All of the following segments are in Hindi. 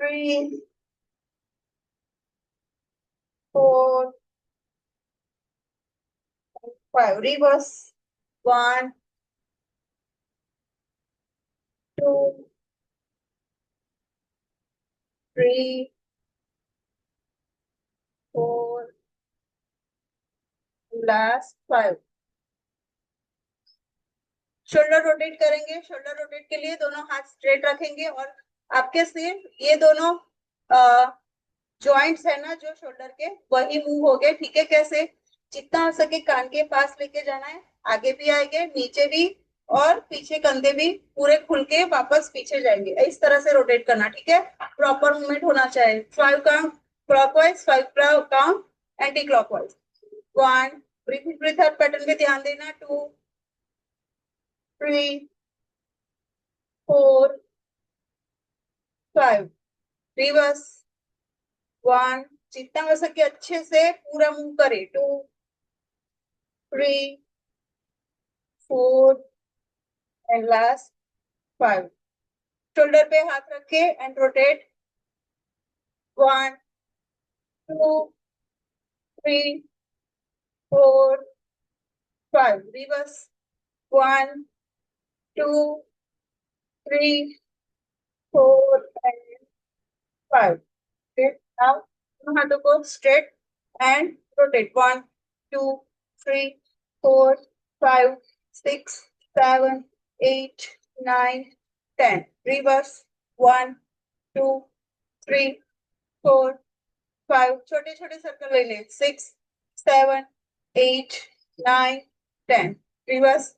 3, 4, 5. Reverse. 1, 2, 3, 4. लास्ट 5. शोल्डर रोटेट करेंगे. शोल्डर रोटेट के लिए दोनों हाथ स्ट्रेट रखेंगे और आपके सिर्फ ये दोनों जॉइंट्स है ना जो शोल्डर के, वही मूव हो गए. ठीक है. कैसे? जितना हो सके कान के पास लेके जाना है. आगे भी आएंगे, नीचे भी, और पीछे कंधे भी पूरे खुल के वापस पीछे जाएंगे. इस तरह से रोटेट करना. ठीक है. प्रॉपर मूवमेंट होना चाहिए. 5 count clockwise, 5 count anti clockwise. 1. Breathe out pattern पे ध्यान देना. 2, 3, 4, 5. रिवर्स. 1. जितना हो सके अच्छे से पूरा मूव करे. 2, 3, 4 एंड लास्ट 5. शोल्डर पे हाथ रखे and rotate. 1, 2, 3, 4, 5. Reverse. 1, 2, 3, 4 and 5. Now हाथों को स्ट्रेट एंड रोटेट. 1, 2, 3, 4, 5, 6, 7, 8, 9, 10. Reverse. 1, 2, 3, 4, 5. छोटे छोटे सर्कल ले लें. 6, 7, 8, 9, 10. रिवर्स.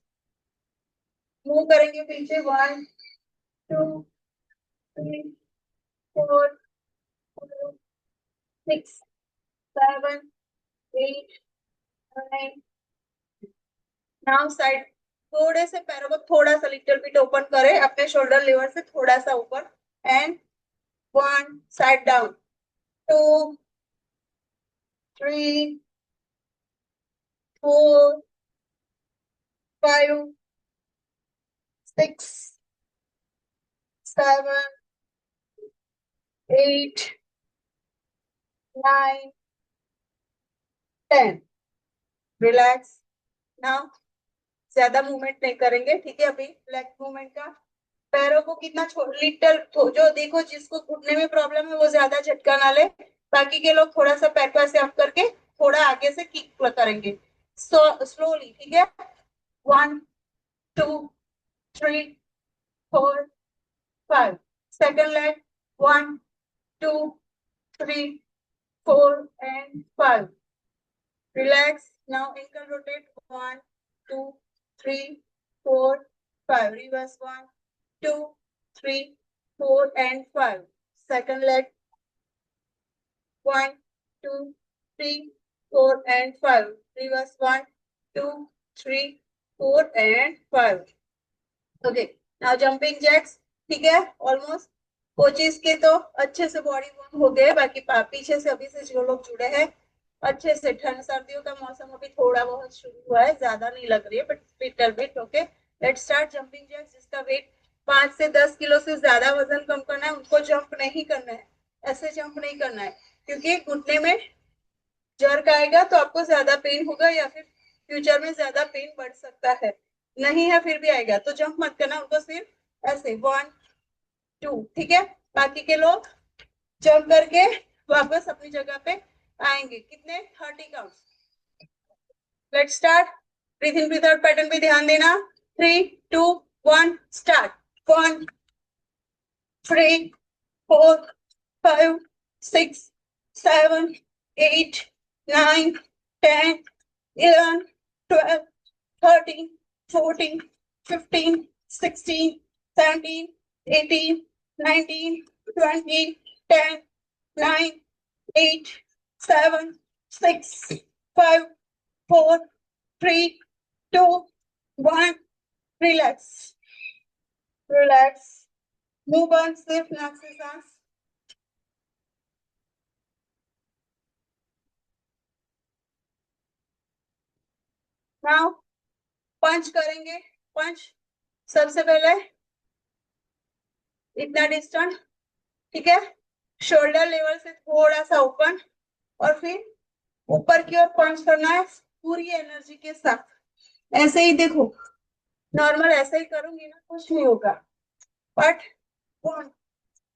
मूव करेंगे पीछे. 1, 2, 3, 4, 6, 7, 8, 9. Now side. थोड़े से पैरों को थोड़ा सा लिटिल बिट ओपन करें अपने शोल्डर लेवल से थोड़ा सा ऊपर. And 1 side down. 2, 3, 4, 5, 6, 7, 8, 9, 10. Relax. Now ज्यादा मूवमेंट नहीं करेंगे. ठीक है. अभी लेग मूवमेंट का. पैरों को कितना लिटल जो देखो जिसको घुटने में प्रॉब्लम है वो ज्यादा झटका ना ले. बाकी के लोग थोड़ा सा पैर को ऐसे अप करके थोड़ा आगे से किक करेंगे. स्लोली. ठीक है. 1, 2, 3, 4, 5. Second leg. 1, 2, 3, 4 and 5. Relax. Now ankle rotate. 1, 2, 3, 4, 5. Reverse. 1, 2, 3, 4 and 5. Second leg. 1, 2, 3, 4 and 5. Reverse. 1, 2, 3, 4 and 5. Okay. Now jumping jacks. ठीक है. Almost कोचिज के तो अच्छे से बॉडी वर्क हो गए. बाकी पीछे से अभी से जो लोग जुड़े हैं अच्छे से. ठंड सर्दियों का मौसम अभी थोड़ा बहुत शुरू हुआ है. ज्यादा नहीं लग रही है but little bit. Okay. Let's start jumping jacks. जिसका वेट 5 से 10 किलो से ज्यादा वजन कम करना है उनको जंप नहीं करना है. ऐसे जंप नहीं करना है क्योंकि घुटने में जर्क आएगा तो आपको ज्यादा पेन होगा या फिर फ्यूचर में ज्यादा पेन बढ़ सकता है. नहीं है फिर भी आएगा तो जंप मत करना. उनको सिर्फ ऐसे 1, 2. ठीक है. बाकी के लोग जंप करके वापस अपनी जगह पे आएंगे. कितने? 30 count. Let's start. Breathe in breathe out pattern पे ध्यान देना. 3, 2, 1 start. 1, 3, 4, 5, 6, 7, 8, 9, 10, 11, 12, 13, 14, 15, 16, 17, 18, 19, 20, 10, 9, 8, 7, 6, 5, 4, 3, 2, 1. Relax. Relax. Move on. सिर्फ नाक से सांस. नाउ पंच करेंगे. पंच. सबसे पहले इतना डिस्टेंस. ठीक है. शोल्डर लेवल से थोड़ा सा ओपन, और फिर ऊपर की ओर पंच करना है पूरी एनर्जी के साथ। ऐसे ही देखो, नॉर्मल ऐसे ही करूंगी ना, कुछ नहीं होगा, बट 1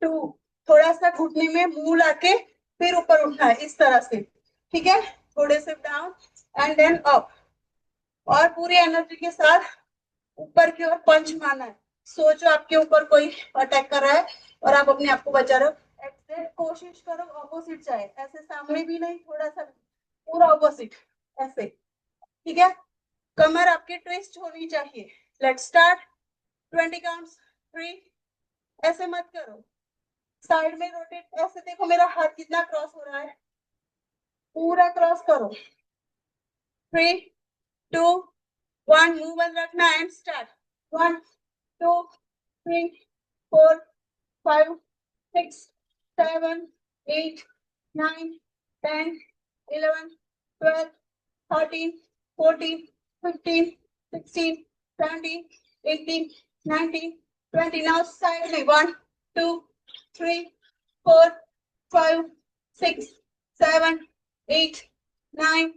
2, थोड़ा सा घुटने में मुंह लाके फिर ऊपर उठना है इस तरह से, ठीक है। थोड़े से डाउन एंड देन अप, और पूरी एनर्जी के साथ ऊपर की ओर पंच मारना है। सोचो आपके ऊपर कोई अटैक कर रहा है और आप अपने आप को बचा रहे हो। एग्जैक्ट कोशिश करो ऑपोजिट जाए, ऐसे सामने भी नहीं, थोड़ा सा पूरा ऑपोजिट, ऐसे, ठीक है। कमर आपकी ट्विस्ट होनी चाहिए। लेट्स स्टार्ट, 20 काउंट्स, 3, ऐसे मत करो, साइड में रोटेट, ऐसे देखो मेरा हाथ कितना क्रॉस हो रहा है, पूरा क्रॉस करो। 3 2 1, मुंह बंद रखना and start. 1 2 3 4 5 6 7 8 9 10 11 12 13 14 15 16 17 18 19 20, now silently, 1 2 3 4 5 6 7 8 9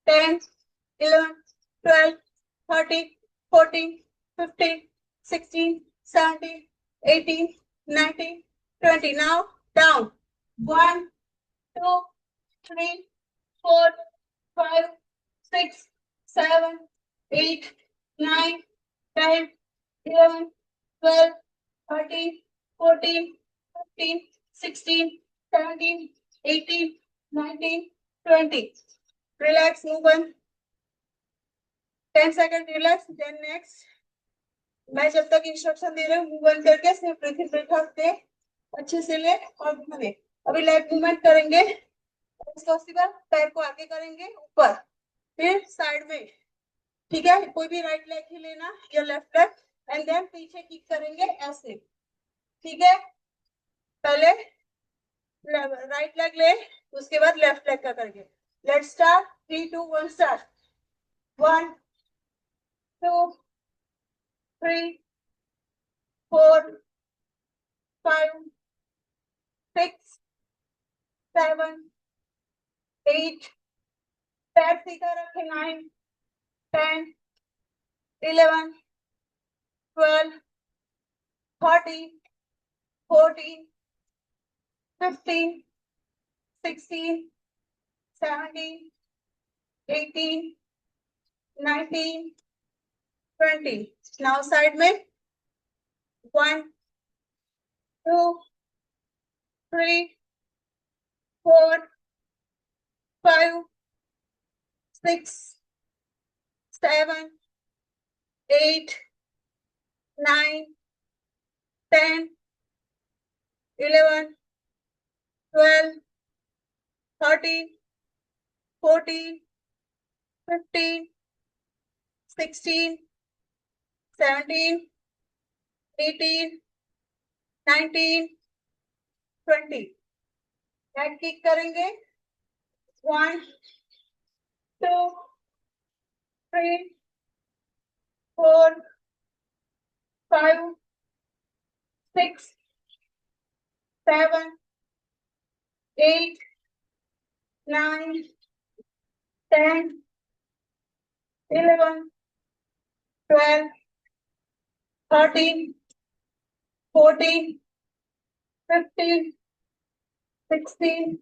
10 11 12 13 14 15 16 17 18 19 20, now down, 1 2 3 4 5 6 7 8 9 10 11 12 13 14 15 16 17 18 19 20, relax, move on, 10 second relax, then next. मैं जब तक इंस्ट्रक्शन दे रही हूँ मुंह बंद करके सिर्फ ब्रीथिंग बैठक दे, अच्छे से ले और घुमा। अभी लेग मूवमेंट करेंगे, पॉसिबल पैर को आगे करेंगे ऊपर, फिर साइड में, ठीक है। कोई भी राइट लेग ही लेना या लेफ्ट लेग, एंड देन पीछे किक करेंगे ऐसे, ठीक है। पहले राइट लेग ले, उसके बाद लेफ्ट लेग का करेंगे। Let's start, 3 2 1 start. 1 2 3 4 5 6 7 8, पैर सीधा रखे, 9 10 11 12 13 14 15 16 17 18 19 20, now side में, 1 2 3 4 5 6 7 8 9 10 11 12 13 14 15 16 17 18 19 20, बैक किक करेंगे। 1 2 3 4 5 6 7 8 9 10 11 12 13 14 15 16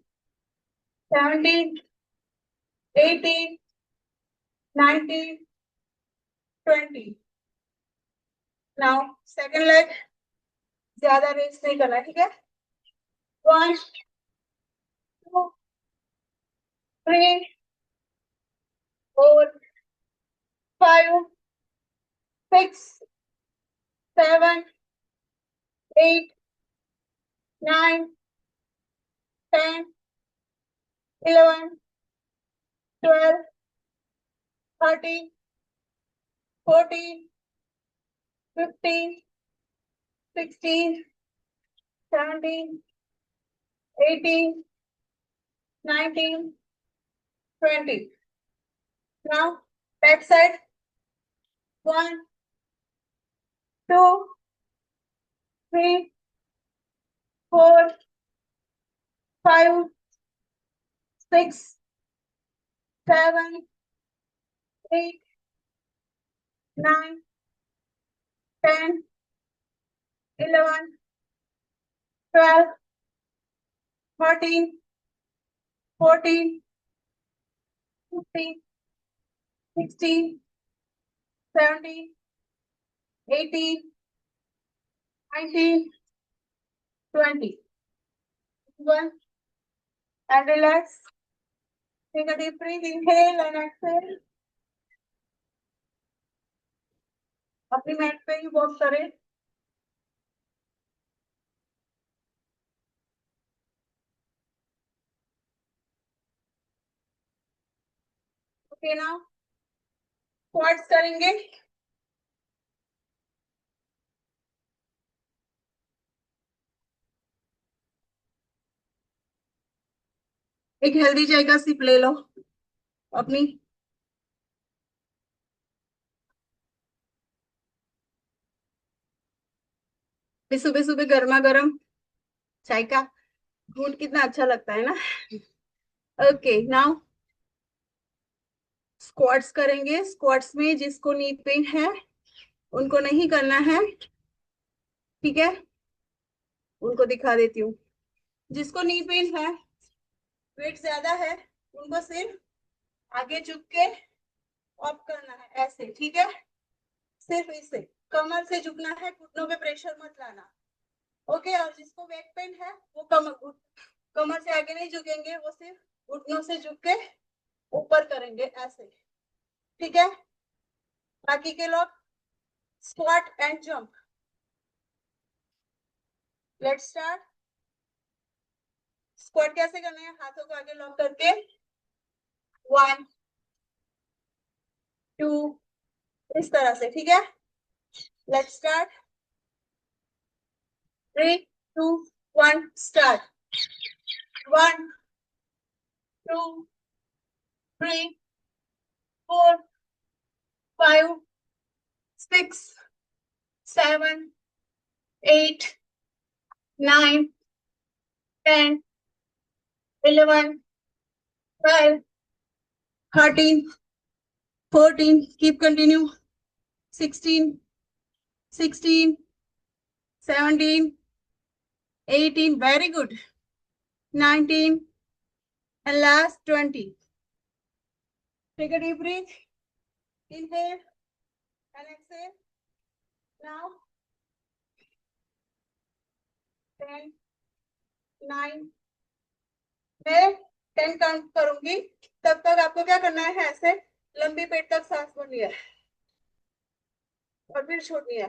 17 18 19 20, now second leg, ज्यादा रेस्ट नहीं करना, ठीक है। 1 2 3 4 5 6 7 8 9 10 11 12 13 14 15 16 17 18 19 20, now back side, 1 2 3 4 5, 6, 7, 8, 9, 10, 11, 12, 13, 14, 15, 16, 17, 18, 19, 20. 1 and relax. Take a deep breath, inhale and exhale. अपनी मैट पे ही वॉक करें. ओके ना, स्क्वाट्स करेंगे. एक हेल्दी जाएगा सिप ले लो अपनी. सुबह सुबह गर्मा गर्म चाय का घूंट कितना अच्छा लगता है ना. ओके नाउ स्क्वाट्स करेंगे. स्क्वाट्स में जिसको नी पेन है उनको नहीं करना है, ठीक है. उनको दिखा देती हूँ. जिसको नी पेन है, वेट ज्यादा है, उनको सिर्फ आगे झुक के ऑफ करना है ऐसे, ठीक है. सिर्फ इसे कमर से झुकना है, घुटनों पे प्रेशर मत लाना. ओके. और जिसको बैक पेन है वो कमर से आगे नहीं झुकेंगे, वो सिर्फ घुटनों से झुक के ऊपर करेंगे ऐसे, ठीक है. बाकी के लोग squat and jump. Let's start. Squat कैसे करना है? हाथों को आगे लॉक करके 1, 2 इस तरह से, ठीक है. Let's start. 3, 2, 1 start. 1, 2, 3, 4, 5, 6, 7, 8, 9, 10, 11, 12, 13, 14, keep continue. 16, 16, 17, 18, very good. 19, and last 20. Take a deep breath. Inhale and exhale. Now 10, 9. मैं 10 काउंट करूंगी, तब तक आपको क्या करना है? ऐसे लंबी पेट तक सांस भरनी है और फिर छोड़नी है.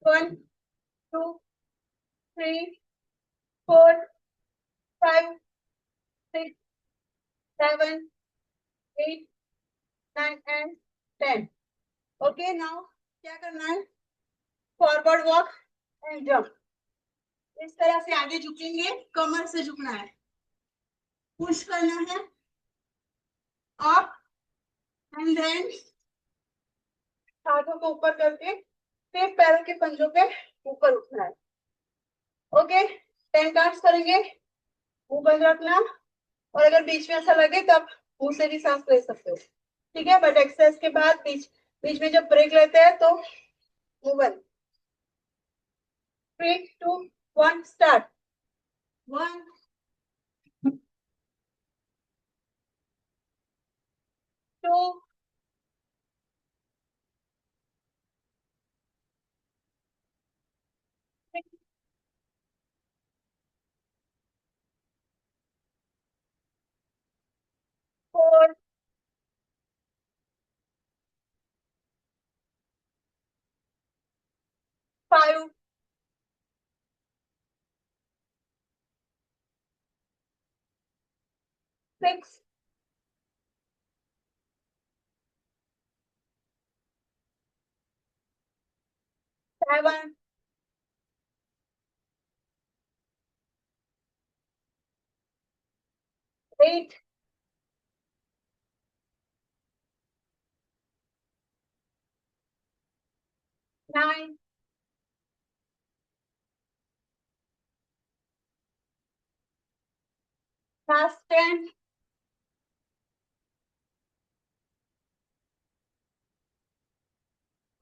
1, 2, 3, 4, 5, 6, 7, 8, 9 and 10. ओके. नाउ क्या करना है? Forward walk and jump. इस तरह से आगे झुकेंगे, कमर से झुकना है, पुश करना है अप एंड देन हाथों को ऊपर करके फिर पैरों के पंजों पे ऊपर उठना है. ओके. 10 काउंट्स करेंगे. मुंह बंद रखना, और अगर बीच में ऐसा लगे तब मुंह से भी सांस ले सकते हो, ठीक है. बट एक्सरसाइज के बाद बीच बीच में जब ब्रेक लेते हैं तो मुंह बंद. 3, 2, 1 start. 1, 2, 3, 4, 5, 6, 7, 8, 9, Last 10.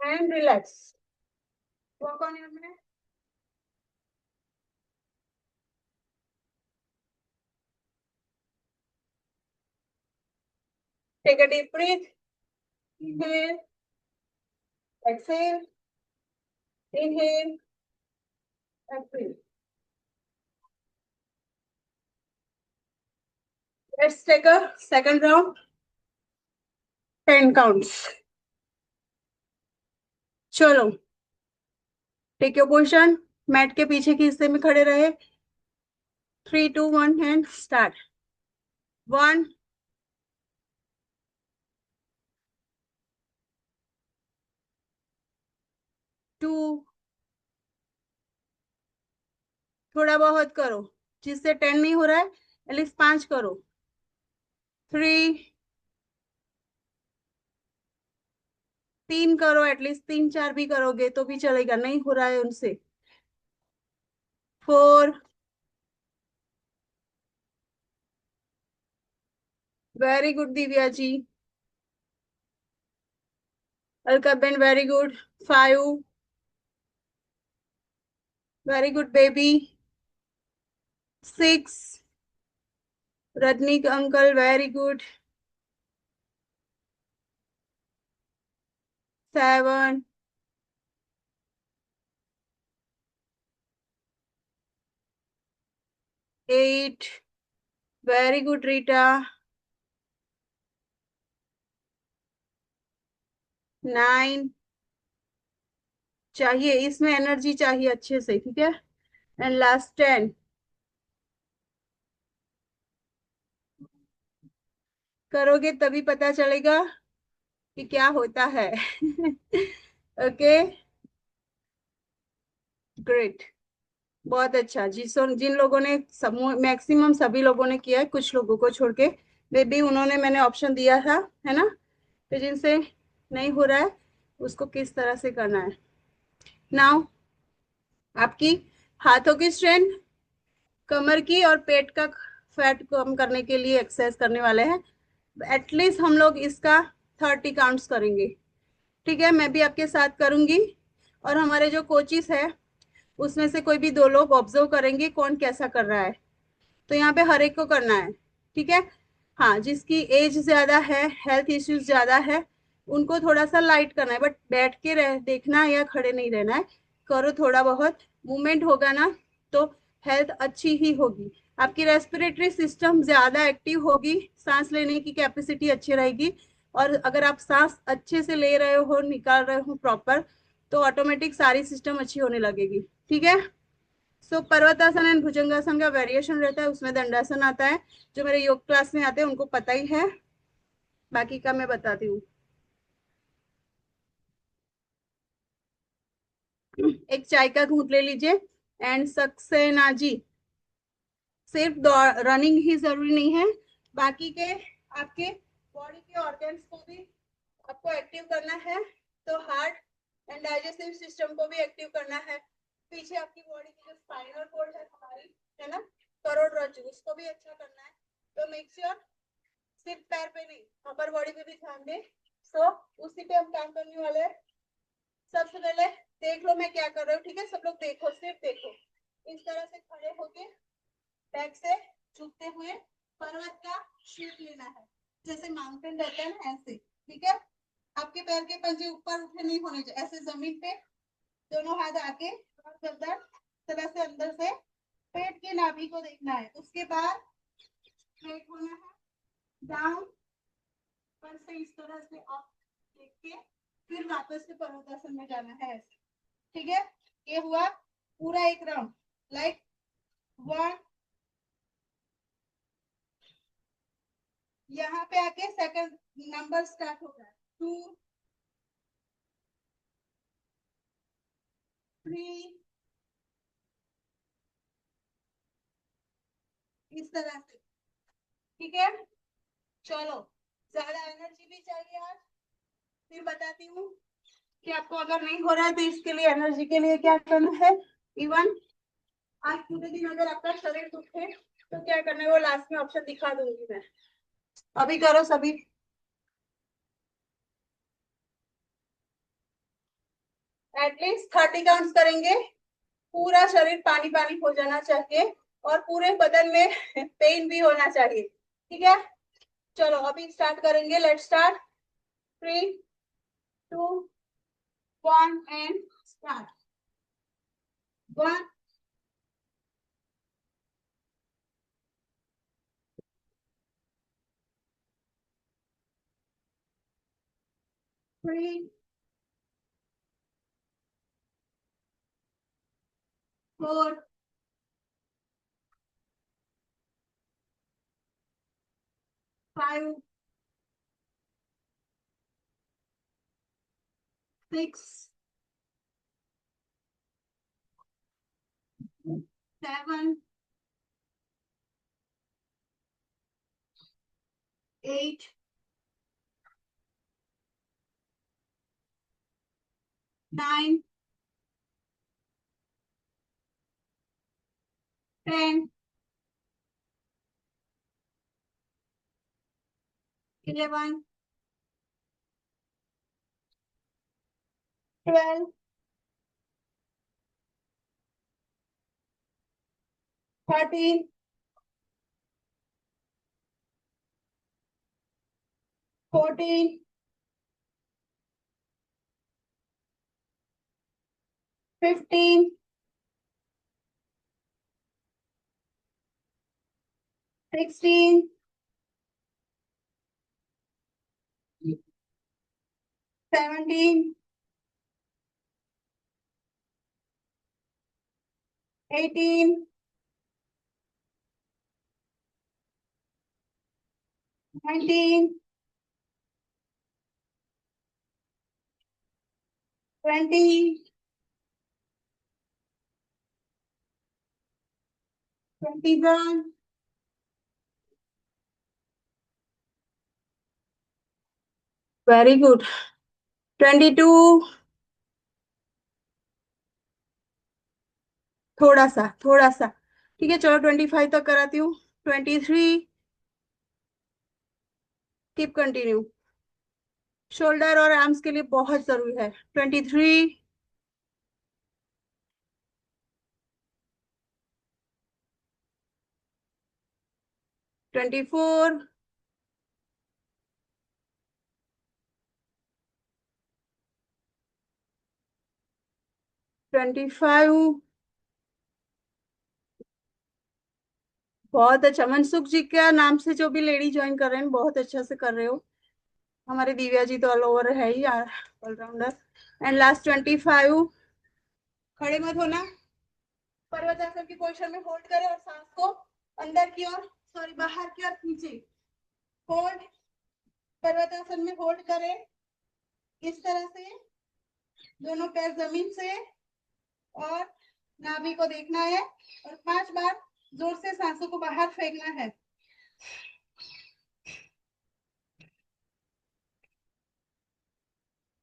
And relax. Work on your minute. Take a deep breath. Inhale. Exhale. Inhale. Exhale. Let's take a second round. 10 counts. चलो. Take your position. मैट के पीछे के हिस्से में खड़े रहे. 3, 2, 1 and start. 1, 2. थोड़ा बहुत करो. जिससे 10 नहीं हो रहा है एटलीस्ट 5 करो. 3 करो. एटलीस्ट 3, 4 भी करोगे तो भी चलेगा. नहीं हो रहा है उनसे. 4. Very good Divya ji. Alka ben very good. 5. Very good baby. 6. Rajnik uncle very good. 7. 8. Very good Rita. 9. चाहिए इसमें एनर्जी चाहिए अच्छे से. ठीक है. And last 10. करोगे तभी पता चलेगा कि क्या होता है. ओके. ग्रेट. बहुत अच्छा. जिन लोगों ने मैक्सिमम सभी लोगों ने किया है, कुछ लोगों को छोड़ के बेबी उन्होंने मैंने ऑप्शन दिया था है ना. तो जिनसे नहीं हो रहा है उसको किस तरह से करना है. नाउ आपकी हाथों की स्ट्रेंथ, कमर की और पेट का फैट कम करने के लिए एक्सरसाइज करने वाले हैं. एटलीस्ट हम लोग इसका 30 काउंट्स करेंगे. ठीक है. मैं भी आपके साथ करूंगी और हमारे जो कोचिस है उसमें से कोई भी 2 लोग ऑब्जर्व करेंगे कौन कैसा कर रहा है. तो यहाँ पे हर एक को करना है. ठीक है. हाँ, जिसकी एज ज्यादा है, हेल्थ इश्यूज ज्यादा है, उनको थोड़ा सा लाइट करना है. बट बैठ के देखना है या खड़े नहीं रहना है. करो. थोड़ा बहुत मूवमेंट होगा ना तो हेल्थ अच्छी ही होगी. आपकी रेस्पिरेटरी सिस्टम ज्यादा एक्टिव होगी. सांस लेने की कैपेसिटी अच्छी रहेगी. और अगर आप सांस अच्छे से ले रहे हो, निकाल रहे हो प्रॉपर, तो ऑटोमेटिक सारी सिस्टम अच्छी होने लगेगी. ठीक है. सो पर्वतासन एंड भुजंगासन का वेरिएशन रहता है. उसमें दंडासन आता है. जो मेरे योग क्लास में आते हैं उनको पता ही है. बाकी का मैं बताती हूँ. एक चाय का घूंट ले लीजिए. एंड सक्सेना जी, सिर्फ रनिंग ही जरूरी नहीं है, बाकी के आपके बॉडी के ऑर्गन्स को भी आपको एक्टिव करना है. तो हार्ट एंड डाइजेस्टिव सिस्टम को भी एक्टिव करना है. पीछे आपकी बॉडी की जो स्पाइनल कोड है हमारी, है ना, करोड़रज्जु, उसको भी अच्छा करना है. तो मेक श्योर सिर्फ पैर पे नहीं, अपर बॉडी पे भी ध्यान दें. सो उसी पे हम काम करने वाले हैं. सबसे पहले देख लो मैं क्या कर रही हूँ. ठीक है. सब लोग देखो, सिर्फ देखो. इस तरह से खड़े होके बैक से झुकते हुए पर्वत का शेप लेना है. जैसे माउंटेन रहता है ना, ऐसे. ठीक है. आपके पैर के पंजे ऊपर उठे नहीं होने चाहिए. ऐसे जमीन पे दोनों हाथ आके गर्दन तरह से अंदर से पेट की नाभि को देखना है. उसके बाद स्ट्रेट होना है. डाउन पर से इस तरह से अप देख के फिर वापस से पर्वतासन में जाना है. ऐसे. ठीक है. ये हुआ पूरा एक राउंड. लाइक 1. यहाँ पे आके सेकंड नंबर स्टार्ट होगा. 2, 3. इस तरह से. ठीक है. चलो. ज्यादा एनर्जी भी चाहिए आज. फिर बताती हूँ कि आपको अगर नहीं हो रहा है तो इसके लिए एनर्जी के लिए क्या करना है. इवन आज पूरे दिन अगर आपका शरीर दुखे तो क्या करना है वो लास्ट में ऑप्शन दिखा दूंगी मैं। अभी करो सभी। एटलीस्ट 30 काउंट्स करेंगे। पूरा शरीर पानी पानी हो जाना चाहिए और पूरे बदन में पेन भी होना चाहिए, ठीक है। चलो अभी स्टार्ट करेंगे, let start. 3, 2, 1 and start. 1, 3, 4, 5, 6, 7, 8, 9, 10, 11, 12, 13, 14, 15, 16, 17, 18, 19, 20, 21, very good, 22, थोड़ा सा, ठीक है। चलो 25 तक कराती हूँ। 23, कीप कंटिन्यू, शोल्डर और आर्म्स के लिए बहुत जरूरी है। 23, 24, 25, बहुत अच्छा। मनसुख जी के नाम से जो भी लेडी ज्वाइन कर रहे हैं बहुत अच्छा से कर रहे हो। हमारे दिव्या जी तो ऑल ओवर है ही ऑलराउंडर। एंड लास्ट 25, खड़े मत होना, पर्वतासन की पोजीशन में होल्ड करें और सांस को अंदर की ओर, सॉरी बाहर की ओर खींचे। होल्ड, पर्वतासन में होल्ड करें इस तरह से, दोनों पैर जमीन से, और नाभि को देखना है और 5 बार जोर से सांसों को बाहर फेंकना है।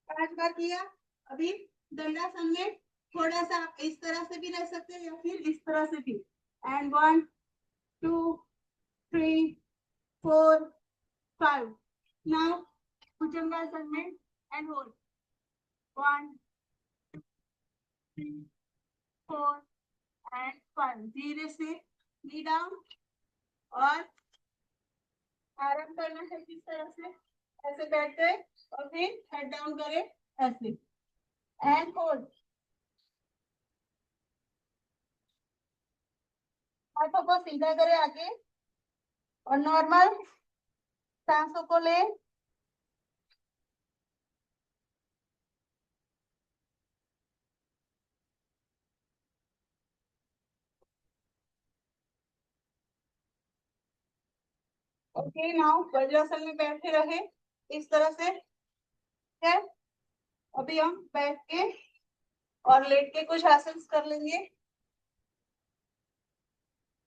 5 बार किया। अभी दंडासन में थोड़ा सा आप इस तरह से भी रह सकते हैं या फिर इस तरह से भी। एंड 1, 2, 3, 4, 5। नाउ भुजंगासन में एंड होल्ड। 1, 3, 4 एंड 5। धीरे से नी डाउन और आराम करना है किस तरह से, ऐसे बैठ गए और फिर हेड डाउन करें ऐसे एंड होल्ड। हाथों को सीधा करें आगे और नॉर्मल सांसों को ले। ओके, नाउ वज्रासन में बैठे रहे इस तरह से है। अभी हम बैठ के और लेट के कुछ आसन कर लेंगे।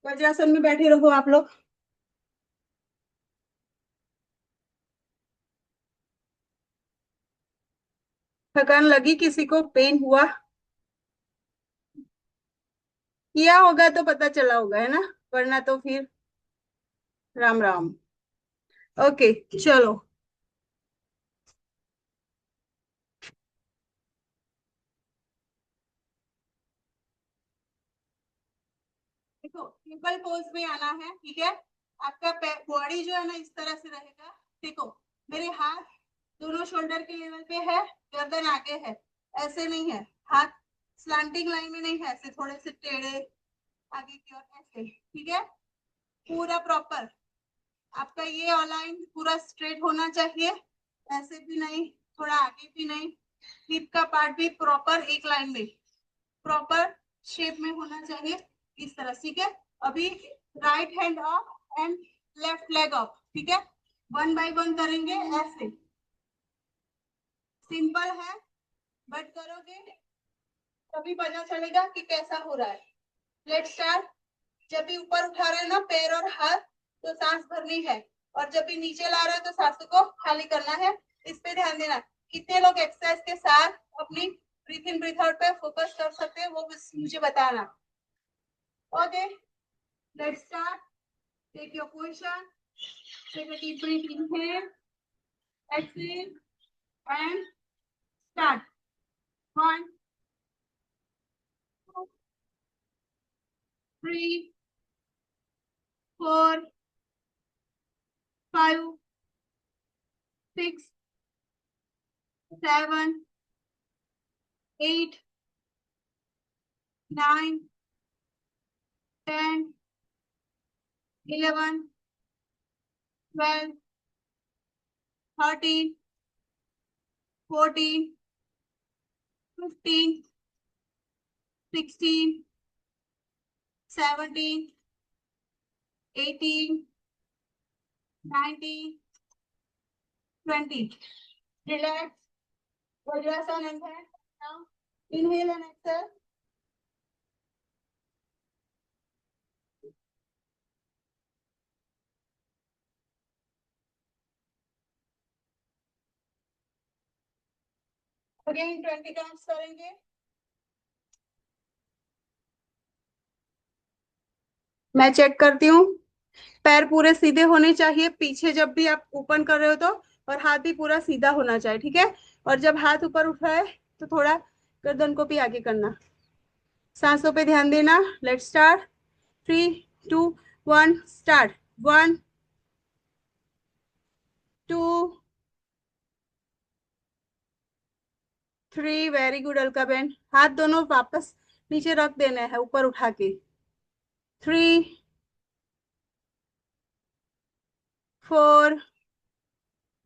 वज्रासन में बैठे रहो आप लोग। थकान लगी किसी को, पेन हुआ? किया होगा तो पता चला होगा, है ना। वरना तो फिर राम राम। ओके चलो। देखो सिंपल पोज में आना है, ठीक है। आपका बॉडी जो है ना इस तरह से रहेगा। देखो मेरे हाथ दोनों शोल्डर के लेवल पे है, गर्दन आगे है, ऐसे नहीं है। हाथ स्लैंटिंग लाइन में नहीं है, ऐसे थोड़े से टेढ़े आगे की ओर, ऐसे, ठीक है। पूरा प्रॉपर आपका ये अलाइन पूरा स्ट्रेट होना चाहिए, ऐसे भी नहीं, थोड़ा आगे भी नहीं। हिप का पार्ट भी प्रॉपर एक लाइन में, प्रॉपर शेप में होना चाहिए, इस तरह, ठीक है। अभी right hand up and left leg up, ठीक है। वन बाय वन करेंगे ऐसे। सिंपल है, बट करोगे तभी पता चलेगा कि कैसा हो रहा है। Let's start. जब भी ऊपर उठा रहे हैं ना पैर और हाथ, तो सांस भरनी है, और जब भी नीचे ला रहे हो तो सांसों को खाली करना है। इस पे ध्यान देना। कितने लोग एक्सरसाइज के साथ अपनी ब्रीथ इन ब्रीथ आउट पे फोकस कर सकते हैं, वो मुझे बताना। Okay let's start. Take your position, take a deep breath inhale, exhale and start. 1 2 3 4 5 6 7 8 9 10 11 12 13 14 15 16 17 18 19 20. Relax. Vajrasan and hand. Now inhale and exhale. Again 20 counts करेंगे। मैं चेक करती हूँ। पैर पूरे सीधे होने चाहिए पीछे जब भी आप ओपन कर रहे हो तो, और हाथ भी पूरा सीधा होना चाहिए, ठीक है। और जब हाथ ऊपर उठाए तो थोड़ा गर्दन को भी आगे करना। सांसों पे ध्यान देना। Let's start. 3 2 1 start. 1 2 3 very good. Alka बहन हाथ दोनों वापस नीचे रख देना है ऊपर उठा के। 3 4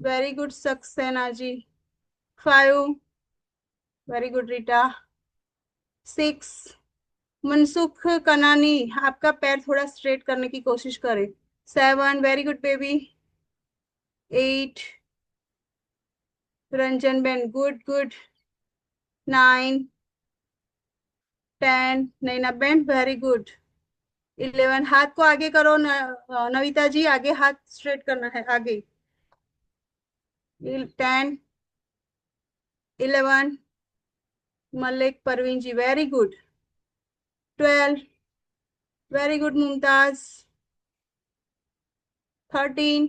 very good Saxena ji. 5 very good Rita. 6 Mansukh कनानी आपका पैर थोड़ा स्ट्रेट करने की कोशिश करें। 7 very good baby. 8 Ranjan Ben good good. 9 10 नैना बेन वेरी गुड। 11 हाथ को आगे करो नविता जी, आगे हाथ स्ट्रेट करना है आगे। 10 11 Malik Parveen ji very good. 12 very good Mumtaz. 13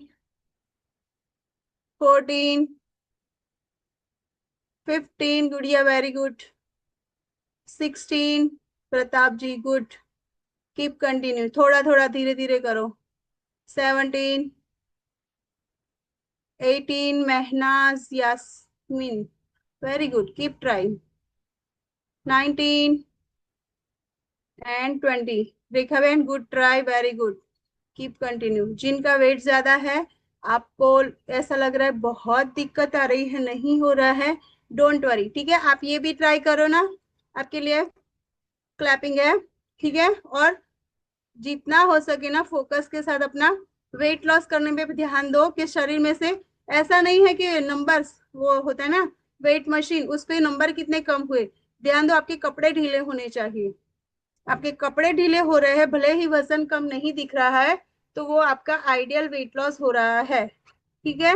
14 15 Gudiya very good. 16 Pratap ji good. Keep continue, थोड़ा थोड़ा धीरे धीरे करो। 17 18 Mahnaz Yasmin very good, keep trying. 19 and 20 Rekha बहन good try, very good, keep continue. जिनका वेट ज्यादा है, आपको ऐसा लग रहा है बहुत दिक्कत आ रही है, नहीं हो रहा है, डोंट वरी, ठीक है। आप ये भी ट्राई करो ना, आपके लिए क्लैपिंग है, ठीक है। और जितना हो सके ना फोकस के साथ अपना वेट लॉस करने में भी ध्यान दो, कि शरीर में से ऐसा नहीं है कि नंबर्स वो होता है ना वेट मशीन, उस पे नंबर कितने कम हुए, ध्यान दो आपके कपड़े ढीले होने चाहिए। आपके कपड़े ढीले हो रहे हैं, भले ही वजन कम नहीं दिख रहा है, तो वो आपका आइडियल वेट लॉस हो रहा है, ठीक है।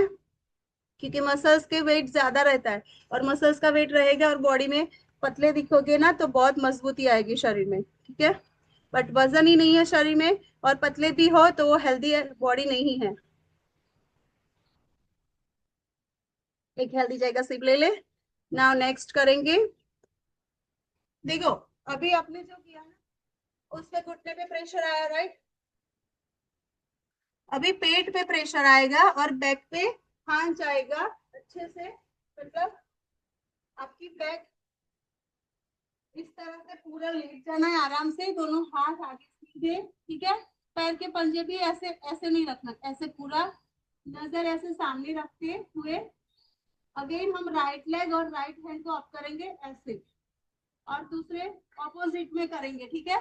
क्योंकि मसल्स के वेट ज्यादा रहता है, और मसल्स का वेट रहेगा और बॉडी में पतले दिखोगे ना तो बहुत मजबूती आएगी शरीर में, ठीक है। बट वजन ही नहीं है शरीर में, और पतले भी हो तो वो हेल्दी बॉडी नहीं है। एक हेल्दी जगह सिप ले ले। नाउ नेक्स्ट करेंगे। देखो, अभी आपने जो किया ना, उस पे घुटने पे प्रेशर आया, राइट। अभी पेट पे प्रेशर आएगा और बैक पे हाथ जाएगा अच्छे से, मतलब आपकी बैक इस तरह से पूरा लेट जाना है आराम से, दोनों हाथ आगे सीधे, ठीक है। पैर के पंजे भी ऐसे ऐसे नहीं रखना, ऐसे पूरा नजर ऐसे सामने रखते हुए। अगेन हम राइट लेग और राइट हैंड को अप करेंगे ऐसे, और दूसरे ऑपोजिट में करेंगे, ठीक है।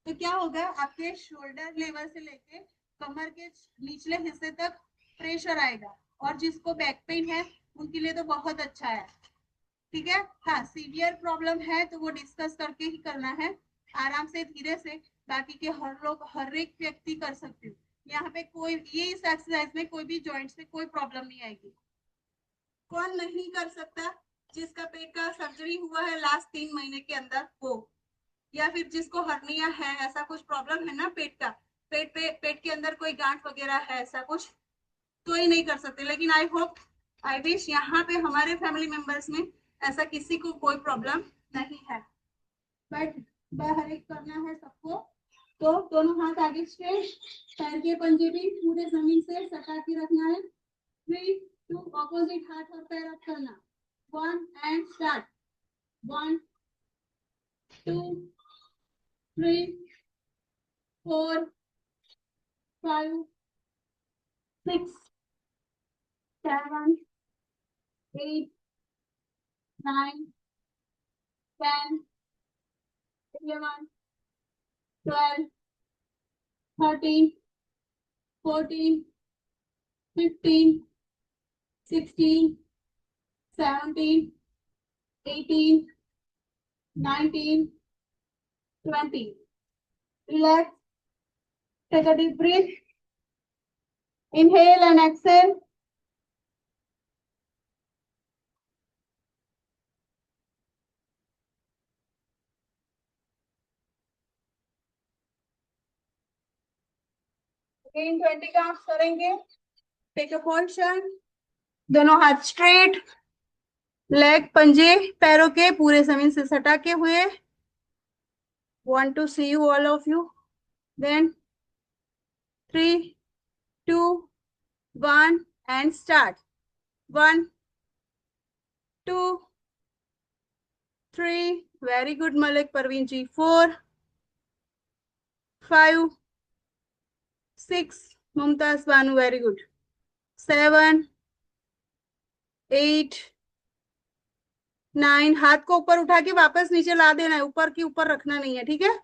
तो क्या होगा, आपके शोल्डर लेवल से लेके कमर के निचले हिस्से तक प्रेशर आएगा, और जिसको बैक पेन है उनके लिए तो बहुत अच्छा है, ठीक है। हाँ, सीवियर प्रॉब्लम है तो वो डिस्कस करके ही करना है, आराम से धीरे से। बाकी के हर लोग, हर एक व्यक्ति कर सकते हो यहाँ पे। कोई ये इस एक्सरसाइज में कोई भी जॉइंट्स में कोई प्रॉब्लम नहीं आएगी। कौन नहीं कर सकता? जिसका पेट का सर्जरी हुआ है लास्ट 3 महीने के अंदर वो, या फिर जिसको हर्निया है, ऐसा कुछ प्रॉब्लम है ना पेट का, पेट के अंदर कोई गांठ वगैरह है, ऐसा कुछ, तो ही नहीं कर सकते। लेकिन आई होप, आई विश यहाँ पे हमारे फैमिली मेंबर्स में ऐसा किसी को कोई प्रॉब्लम नहीं है, बट हर एक करना है सबको। तो दोनों हाथ आगे स्ट्रेट, पैर के पंजे भी पूरे जमीन से सटा के रखना है। 3 2, ऑपोजिट हाथ और पैर अप करना। 1 and start. 1 2 3 4 5 6 7 8 9 10 11 12 13 14 15 16 17 18 19 20. Relax. Take a deep breath. Inhale and exhale. Again 20 counts करेंगे। Take a position. दोनों हाथ स्ट्रेट, लेग पंजे पैरों के पूरे जमीन से सटा के हुए। Want to see you, all of you. Then 3 2 1 and start. 1 2 3. Very good, Malik Parveen ji. 4 5 6. Mumtaz Banu, very good. 7 8 9. हाथ को ऊपर उठा के वापस नीचे ला देना है, ऊपर की ऊपर रखना नहीं है, ठीक है।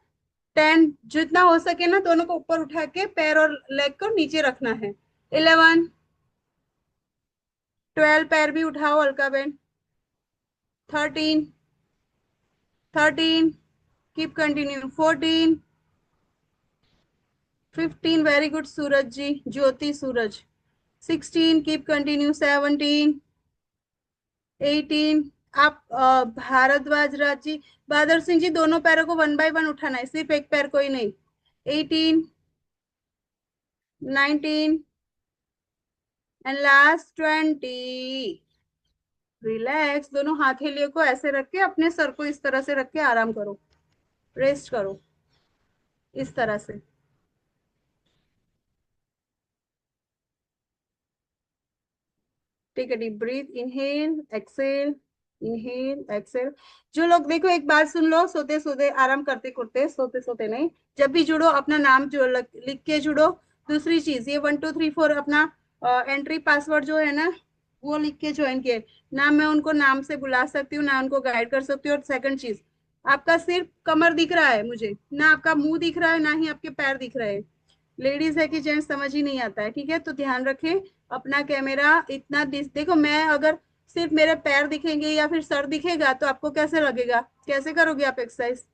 10. जितना हो सके ना, दोनों को ऊपर उठा के पैर और लेग को नीचे रखना है। 11 12. पैर भी उठाओ हल्का bend. 13 13. Keep continue. 14 15. Very good Suraj ji, Jyoti Suraj. 16. Keep continue. 17 18. आप भारद्वाज राज जी, बहादुर सिंह जी, दोनों पैरों को 1 बाय 1 उठाना है, सिर्फ एक पैर को ही नहीं। 18 19 एंड लास्ट 20. रिलैक्स। दोनों हथेलियों को ऐसे रख के, अपने सर को इस तरह से रख के आराम करो, रेस्ट करो इस तरह से। Take a deep breath. Inhale exhale, inhale exhale. जो लोग, देखो एक बात सुन लो, सोते सोते आराम करते करते, सोते सोते नहीं, जब भी जुड़ो अपना नाम जो लिख के जुड़ो। दूसरी चीज, ये 1 2 3 4 अपना एंट्री पासवर्ड जो है ना, वो लिख के ज्वाइन किए ना। मैं उनको नाम से बुला सकती हूँ ना, उनको गाइड कर सकती हूँ। और सेकंड चीज, आपका सिर्फ कमर दिख रहा है मुझे, ना आपका मुंह दिख रहा है, ना ही आपके पैर दिख रहे हैं। लेडीज है कि जेंट्स समझ ही नहीं आता है, ठीक है। तो ध्यान रखें अपना कैमरा इतना देखो, मैं अगर सिर्फ मेरे पैर दिखेंगे या फिर सर दिखेगा तो आपको कैसे लगेगा, कैसे करोगे आप एक्सरसाइज।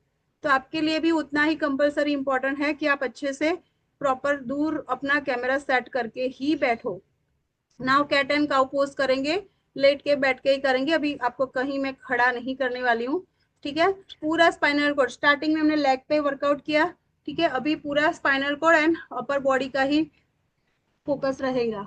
तो आपके लिए भी उतना ही कंपलसरी इंपॉर्टेंट है कि आप अच्छे से प्रॉपर दूर अपना कैमरा सेट करके ही बैठो। Now cat and cow pose करेंगे, लेट के बैठ के ही करेंगे। अभी आपको कहीं मैं खड़ा नहीं करने वाली हूँ, ठीक है। पूरा स्पाइनल कोड, स्टार्टिंग में हमने लेग पे वर्कआउट किया, ठीक है, अभी पूरा spinal cord and upper body का ही फोकस रहेगा।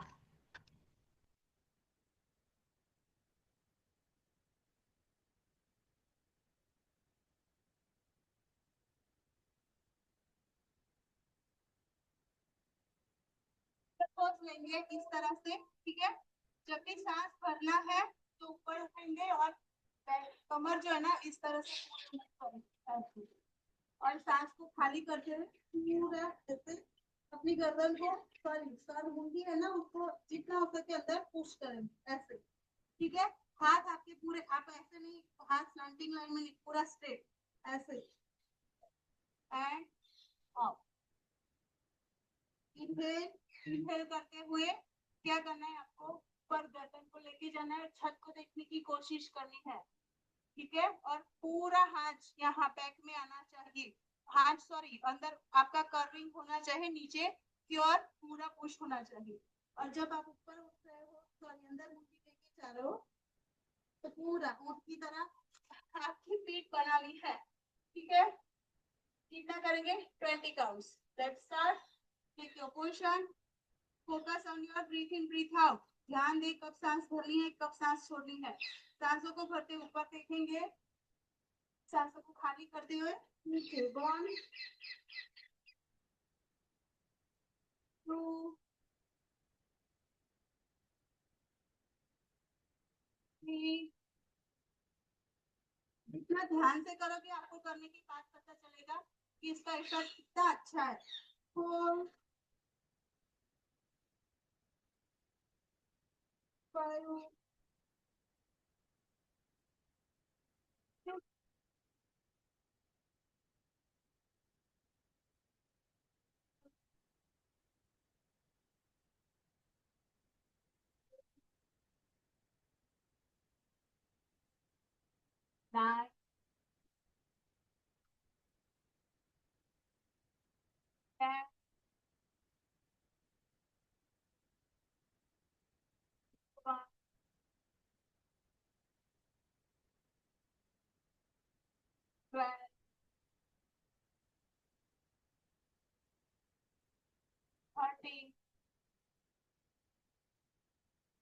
पोज लेंगे इस तरह से, ठीक है। जब भी सांस भरना है तो ऊपर उठेंगे और कमर जो है ना इस तरह से पूरे ऊपर ऐसे। और सांस को खाली करते हुए पूरा ऐसे अपनी गर्दन को, सॉरी सर मुंडी है ना उसको जितना हो सके अंदर पुश करें ऐसे, ठीक है। हाथ आपके पूरे, आप ऐसे नहीं, हाथ स्लैंटिंग लाइन में नहीं, पूरा स्ट्रेट ऐसे। एंड अप, इनहेल, इनहेल करते हुए क्या करना है आपको, ऊपर गर्दन को लेके जाना है, छत को देखने की कोशिश करनी है, ठीक है। और पूरा हाथ यहाँ बैक में आना चाहिए, हाथ सॉरी अंदर आपका कर्विंग होना चाहिए, नीचे की ओर पूरा पुश होना चाहिए। और जब आप ऊपर उठ रहे हो, सॉरी अंदर मुंडी लेके जा रहे हो, तो पूरा ऊँट की तरह आपकी पीठ बनानी है, ठीक है। कितना करेंगे, 20 counts. Let's start, take your position, focus on your breathe in breathe out. ध्यान दे कब सांस भरनी है कब सांस छोड़नी है। सांसों को भरते ऊपर देखेंगे, सांसों को खाली करते हुए नीचे। 1 2 3। जितना ध्यान से करोगे आपको करने के बाद पता चलेगा कि इसका इफेक्ट कितना अच्छा है। 4 5 6 9 10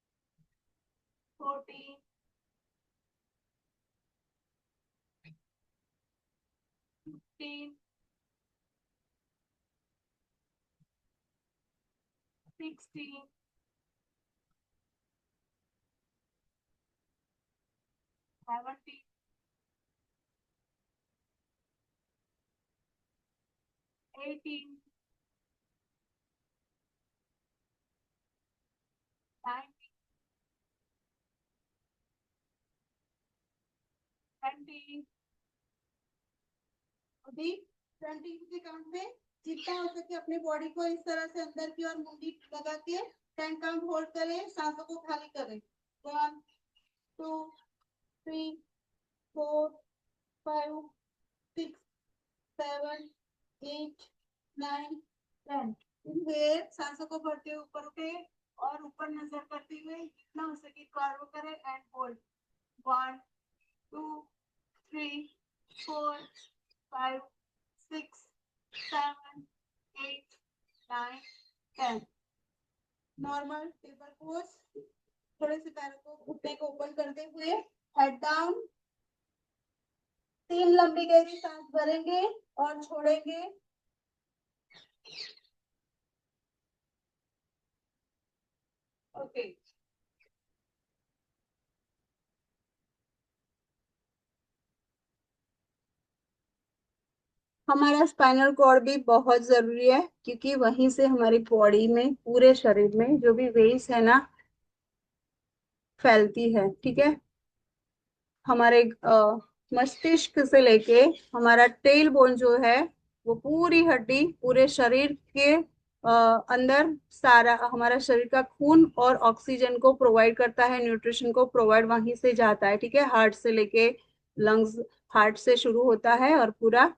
11 12 13 14 15 16 17 18 19 20। अभी 20 के काउंट पे जितना हो सके अपनी बॉडी को इस तरह से अंदर की ओर मुंडी लगा के 10 काउंट होल्ड करें, सांसों को खाली करें। 1 2 3 4 5 6 7 8 9 10। फिर सांसों को भरते हुए ऊपर उठे और ऊपर नजर करते हुए जितना हो सके कर्व करें and hold. 1 2 3 4 5 6 7 8 9 10। Normal table pose, थोड़े से पैरों को, घुटने को ओपन करते हुए हेड डाउन। 3 लंबी गहरी सांस भरेंगे और छोड़ेंगे। ओके। हमारा स्पाइनल कॉर्ड भी बहुत जरूरी है क्योंकि वहीं से हमारी बॉडी में, पूरे शरीर में जो भी वेव्स है ना फैलती है, ठीक है। हमारे मस्तिष्क से लेके हमारा टेल बोन जो है, वो पूरी हड्डी पूरे शरीर के अंदर सारा हमारा शरीर का खून और ऑक्सीजन को प्रोवाइड करता है, न्यूट्रिशन को प्रोवाइड वहीं से जाता है, ठीक है। हार्ट से लेके लंग्स, हार्ट से शुरू होता है और पूरा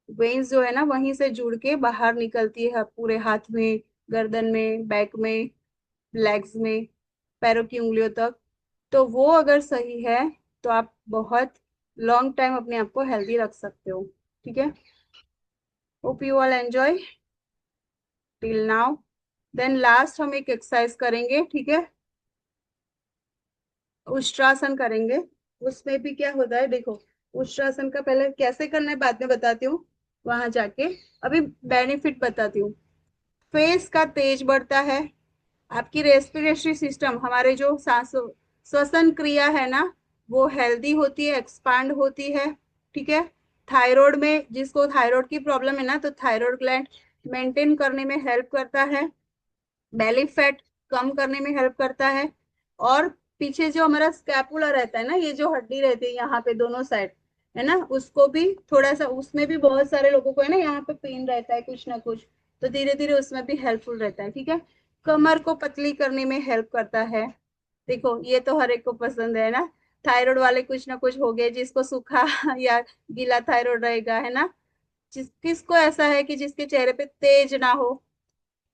वेन्स जो है ना वहीं से जुड़ के बाहर निकलती है पूरे हाथ में, गर्दन में, बैक में, लेग्स में, पैरों की उंगलियों तक। तो वो अगर सही है तो आप बहुत लॉन्ग टाइम अपने आप को हेल्दी रख सकते हो, ठीक है। Hope you all enjoy till now. Then last हम एक एक्सरसाइज करेंगे, ठीक है, उष्ट्रासन करेंगे। उसमें भी क्या होता है देखो, उष्ट्रासन का पहले कैसे करना है बाद में बताती हूँ, वहां जाके। अभी बेनिफिट बताती हूँ। फेस का तेज बढ़ता है, आपकी रेस्पिरेटरी सिस्टम, हमारे जो सांस श्वसन क्रिया है ना, वो हेल्दी होती है, एक्सपांड होती है, ठीक है। थायराइड में, जिसको थायराइड की प्रॉब्लम है ना, तो थायराइड ग्लैंड मेंटेन करने में हेल्प करता है, बेली फैट कम करने में हेल्प करता है। और पीछे जो हमारा स्कैपुला रहता है ना, ये जो हड्डी रहती है यहाँ पे दोनों साइड, है ना, उसको भी थोड़ा सा, उसमें भी बहुत सारे लोगों को है ना यहाँ पे पेन रहता है कुछ ना कुछ, तो धीरे धीरे उसमें भी हेल्पफुल रहता है, ठीक है। कमर को पतली करने में हेल्प करता है। देखो ये तो हर एक को पसंद है ना, थायराइड वाले कुछ ना कुछ हो गए, जिसको सूखा या गीला थायराइड रहेगा, है ना। किसको ऐसा है कि जिसके चेहरे पे तेज ना हो,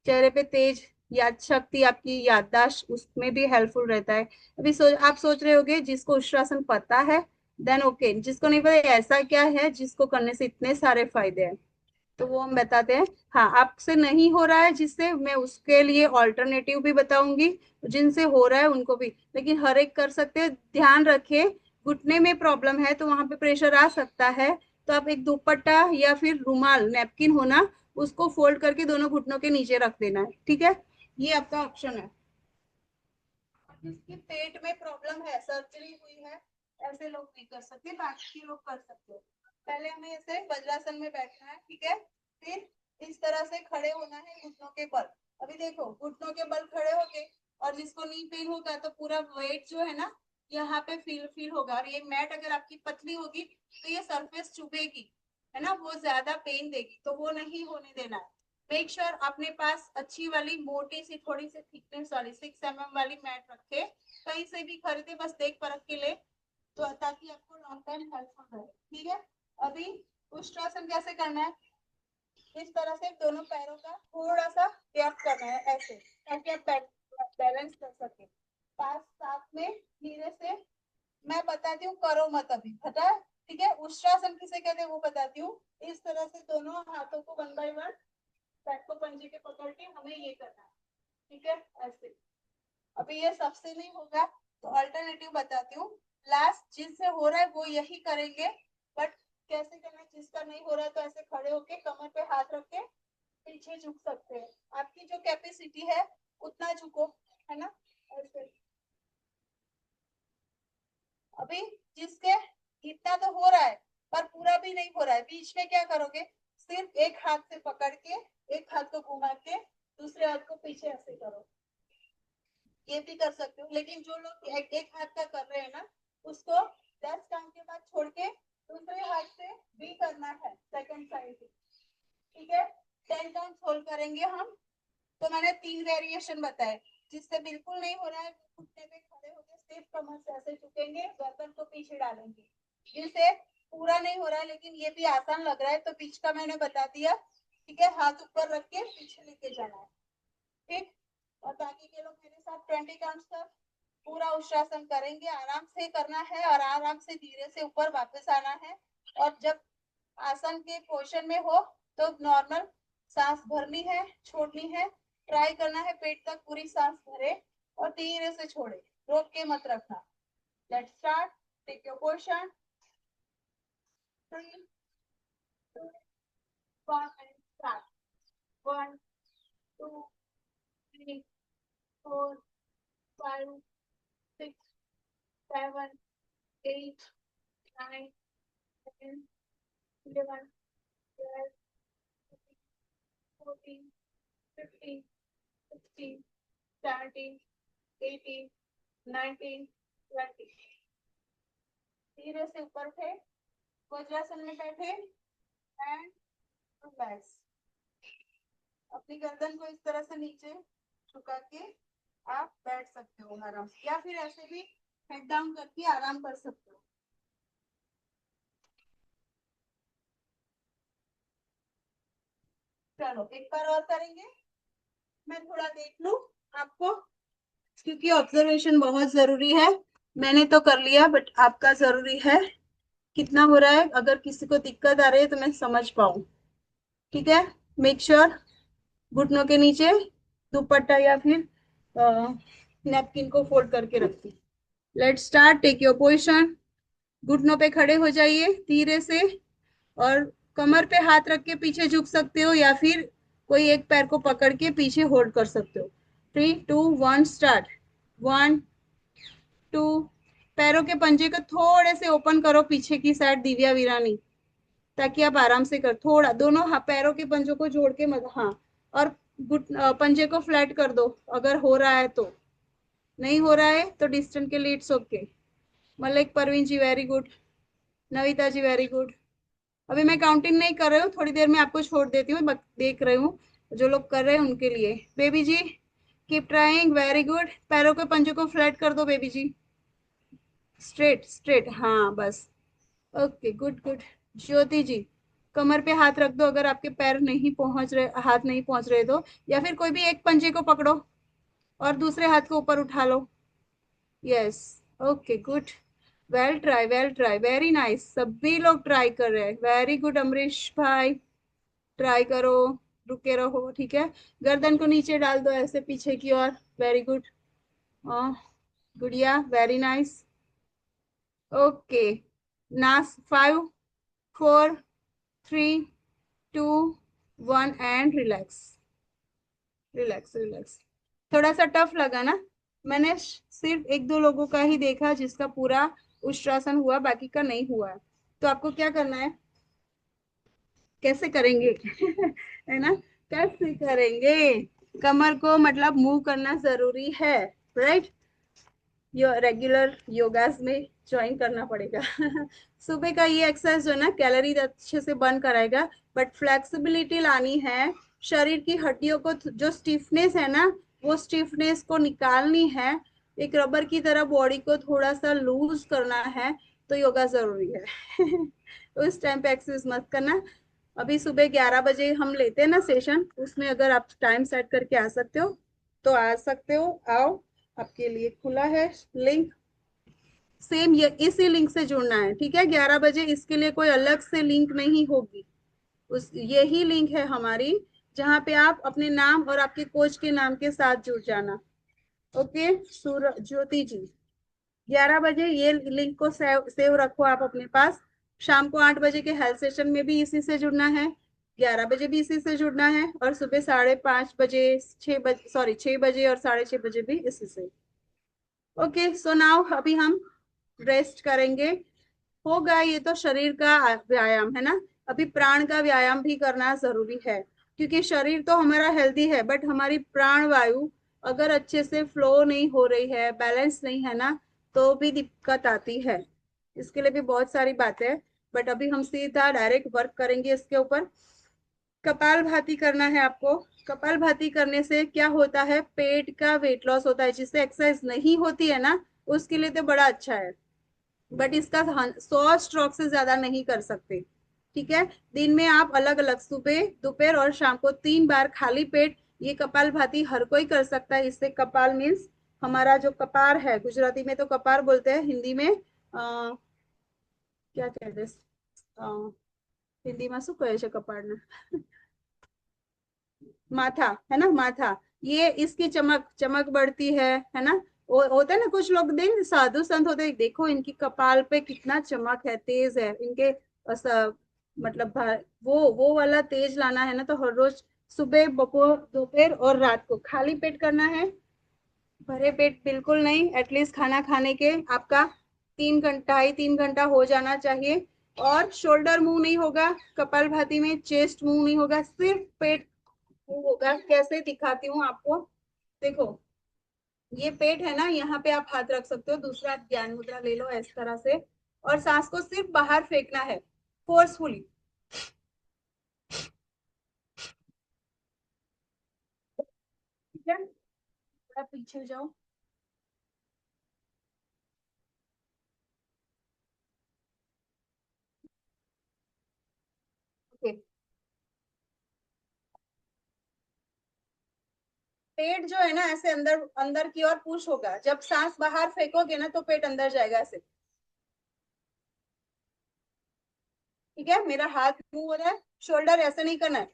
चेहरे पे तेज, याद शक्ति, आपकी याददाश्त, उसमें भी हेल्पफुल रहता है। अभी आप सोच रहे होगे जिसको उष्ट्रासन पता है, देन ओके, जिसको नहीं पता ऐसा क्या है जिसको करने से इतने सारे फायदे हैं, तो वो हम बताते हैं। हाँ, आपसे नहीं हो रहा है जिससे, मैं उसके लिए ऑल्टरनेटिव भी बताऊंगी, जिनसे हो रहा है उनको भी, लेकिन हर एक कर सकते हैं। ध्यान रखे, घुटने में प्रॉब्लम है तो वहां पे प्रेशर आ सकता है, तो आप एक दुपट्टा या फिर रुमाल, नैपकिन होना, उसको फोल्ड करके दोनों घुटनों के नीचे रख देना है, ठीक है। ये आपका ऑप्शन है। जिसकी पेट में प्रॉब्लम है, सर्जरी हुई है, ऐसे लोग नहीं कर सकते, बाकी के लोग कर सकते हो। पहले हमें ऐसे वज्रासन में बैठना है, ठीक है। फिर इस तरह से खड़े होना है घुटनों के बल। अभी देखो घुटनों के बल खड़े होके, और जिसको नी पेन होगा तो पूरा वेट जो है ना यहाँ पे फील फील होगा, और ये मैट अगर आपकी पतली होगी तो ये सरफेस चुभेगी, है ना, वो ज्यादा पेन देगी, तो वो नहीं होने देना है। मेक श्योर अपने पास अच्छी वाली मोटी सी थोड़ी सी थिकनेस वाली 6 mm वाली मैट रखे, कहीं से भी खरीदे, बस देख परख के ले, तो ताकि आपको लॉन्ग टाइम हेल्पफुल रहे, ठीक है। अभी उष्ट्रासन कैसे करना है, इस तरह से दोनों पैरों का थोड़ा सा गैप करना है ऐसे, ताकि आप बैलेंस कर सके। पास साथ में धीरे से, मैं बताती हूँ, करो मत अभी, पता है, ठीक है। उष्ट्रासन किसे कहते हैं वो बताती हूँ। इस तरह से दोनों हाथों को 1 by 1 पैर को पंजे के पकड़ के हमें ये करना है, ठीक है, ऐसे। अभी ये सबसे नहीं होगा तो अल्टरनेटिव बताती हूँ। लास्ट जिससे हो रहा है वो यही करेंगे, बट कैसे करना है, जिसका नहीं हो रहा है तो ऐसे खड़े होके कमर पे हाथ रख के पीछे झुक सकते हैं, आपकी जो कैपेसिटी है उतना झुको, है ना, ऐसे। अभी जिसके इतना तो हो रहा है पर पूरा भी नहीं हो रहा है, बीच में क्या करोगे, सिर्फ एक हाथ से पकड़ के, एक हाथ को घुमा के, दूसरे हाथ को पीछे ऐसे करो, ये भी कर सकते हो। लेकिन जो लोग एक हाथ का कर रहे हैं ना, उसको 10 काउंट के बाद छोड़ के दूसरे हाथ से भी करना है, सेकंड साइड से, ठीक है। 10 काउंट होल्ड करेंगे हम। तो मैंने 3 वेरिएशन बताए। जिससे बिल्कुल नहीं हो रहा है, घुटने पे खड़े होकर सिर्फ कमर से ऐसे झुकेंगे, गर्दन को पीछे डालेंगे। जिससे पूरा नहीं हो रहा है लेकिन ये भी आसान लग रहा है, तो बीच का मैंने बता दिया, ठीक है। हाथ ऊपर रख के पीछे लेके जाना है, ठीक। और बाकी के लोग मेरे साथ 20 काउंट्स तक पूरा उष्ट्रासन करेंगे, आराम से करना है, और आराम से धीरे से ऊपर वापस आना है। और जब आसन के पोजिशन में हो तो नॉर्मल सांस भरनी है, छोड़नी है, ट्राई करना है पेट तक पूरी सांस भरे, और धीरे से छोड़े, रोक के मत रखना। Let's start, take your position, 3, 2, 1 and start. 1, 2, 3, 4, 5, 6, 7, 8, 9, 10, 11, 12, 13, 14, 15, 16, 17, 18, 19, 20। धीरे से ऊपर थे, वज्रासन में बैठे, एंड रिलैक्स। अपनी गर्दन को इस तरह से नीचे झुका के आप बैठ सकते हो आराम से, या फिर ऐसे भी हेड डाउन करके आराम कर सकते हो। चलो एक बार और करेंगे, मैं थोड़ा देख लूं आपको, क्योंकि ऑब्जर्वेशन बहुत जरूरी है। मैंने तो कर लिया, बट आपका जरूरी है, कितना हो रहा है, अगर किसी को दिक्कत आ रही है तो मैं समझ पाऊं। ठीक है। मेक श्योर घुटनों के नीचे दुपट्टा या फिर नैपकिन को फोल्ड करके रखिए। Let's start, take your position. घुटनों पे खड़े हो जाइए धीरे से, और कमर पे हाथ रख के पीछे झुक सकते हो या फिर कोई एक पैर को पकड़ के पीछे होल्ड कर सकते हो। 3 2 1 स्टार्ट। 1 2। पैरों के पंजे को थोड़े से ओपन करो पीछे की साइड दिव्या वीरानी, ताकि आप आराम से कर, थोड़ा दोनों पैरों के पंजों को जोड़ के मत, हाँ। और पंजे को फ्लैट कर दो अगर हो रहा है तो, नहीं हो रहा है तो डिस्टेंस के लिए it's okay. Malik Parveen ji very good, Navita ji very good. अभी मैं काउंटिंग नहीं कर रही हूँ, थोड़ी देर में आपको छोड़ देती हूँ, देख रही हूँ जो लोग कर रहे हैं उनके लिए। बेबी जी कीप ट्राइंग, वेरी गुड। पैरों के पंजों को फ्लैट कर दो बेबी जी, स्ट्रेट स्ट्रेट, हाँ बस। Okay good good. Jyoti ji कमर पे हाथ रख दो अगर आपके पैर नहीं पहुंच रहे, हाथ नहीं पहुंच रहे तो, या फिर कोई भी एक पंजे को पकड़ो और दूसरे हाथ को ऊपर उठा लो। Yes. Okay good. Well try, very nice, सभी लोग ट्राई कर रहे हैं, वेरी गुड अमरीश भाई। ट्राई करो, रुके रहो, ठीक है। गर्दन को नीचे डाल दो ऐसे पीछे की ओर, वेरी गुड। गुड़िया वेरी नाइस। ओके नास 5 4 3 2 1 एंड रिलैक्स। Relax relax. थोड़ा सा टफ लगा ना? मैंने सिर्फ एक दो लोगों का ही देखा जिसका पूरा उष्ट्रासन हुआ, बाकी का नहीं हुआ है। तो आपको क्या करना है, कैसे करेंगे है ना, कैसे करेंगे? कमर को मतलब मूव करना जरूरी है, राइट। यो रेगुलर योगास में ज्वाइन करना पड़ेगा सुबह का ये एक्सरसाइज जो है ना कैलोरी अच्छे से बर्न कराएगा, बट फ्लेक्सिबिलिटी लानी है। शरीर की हड्डियों को जो स्टिफनेस है ना, वो स्टिफनेस को निकालनी है। एक रबर की तरह बॉडी को थोड़ा सा लूज करना है, तो योगा जरूरी है उस टाइम पे एक्सरसाइज मत करना। अभी सुबह 11 बजे हम लेते हैं ना सेशन, उसमें अगर आप टाइम सेट करके आ सकते हो तो आ सकते हो, आओ। आपके लिए खुला है लिंक। सेम ये इसी लिंक से जुड़ना है, ठीक है, 11 बजे। इसके लिए कोई अलग से लिंक नहीं होगी, उस यही लिंक है हमारी, जहाँ पे आप अपने नाम और आपके कोच के नाम के साथ जुड़ जाना। ओके ज्योति जी, 11 बजे ये लिंक को सेव रखो आप अपने पास। शाम को 8 बजे के हेल्थ सेशन में भी इसी से जुड़ना है, 11 बजे भी इसी से जुड़ना है, और सुबह 5:30 बजे, 6 बजे, सॉरी 6 बजे और 6:30 बजे भी इसी से। ओके सो नाउ अभी हम रेस्ट करेंगे। होगा ये तो शरीर का व्यायाम है ना, अभी प्राण का व्यायाम भी करना जरूरी है, क्योंकि शरीर तो हमारा हेल्दी है, बट हमारी प्राण वायु अगर अच्छे से फ्लो नहीं हो रही है, बैलेंस नहीं है ना, तो भी दिक्कत आती है। इसके लिए भी बहुत सारी बातें हैं, बट अभी हम सीधा डायरेक्ट वर्क करेंगे इसके ऊपर। कपाल भाती करना है आपको। कपाल भाती करने से क्या होता है, पेट का वेट लॉस होता है, जिससे एक्सरसाइज नहीं होती है ना, उसके लिए तो बड़ा अच्छा है, बट इसका 100 स्ट्रोक से ज्यादा नहीं कर सकते, ठीक है। दिन में आप अलग अलग सुबह दोपहर और शाम को 3 बार खाली पेट ये कपाल भाती हर कोई कर सकता है। इससे कपाल मीन्स हमारा जो कपार है, गुजराती में तो कपार बोलते हैं, हिंदी में क्या कहते हैं, हिंदी में શું કહે છે કપાળને? माथा, है ना, माथा। ये इसकी चमक चमक बढ़ती है ना। होता है ना, कुछ लोग दिन साधु संत होते हैं, देखो इनकी कपाल पे कितना चमक है, तेज है इनके मतलब वो वाला तेज लाना है ना, तो हर रोज सुबह बपोर दोपहर और रात को खाली पेट करना है। भरे पेट बिल्कुल नहीं, एटलीस्ट खाना खाने के आपका 3 घंटा, 2.5 3 घंटा हो जाना चाहिए। और शोल्डर मूव नहीं होगा कपाल भाती में, चेस्ट मूव नहीं होगा, सिर्फ पेट मूव होगा। कैसे दिखाती हूँ आपको, देखो ये पेट है ना, यहाँ पे आप हाथ रख सकते हो, दूसरा ज्ञान मुद्रा ले लो इस तरह से, और सांस को सिर्फ बाहर फेंकना है फोर्सफुली, ठीक है। थोड़ा पीछे जाओ। ओके, पेट जो है ना ऐसे अंदर अंदर की ओर पुश होगा, जब सांस बाहर फेंकोगे ना तो पेट अंदर जाएगा ऐसे, ठीक है, मेरा हाथ मूव हो रहा है, शोल्डर ऐसे नहीं करना है,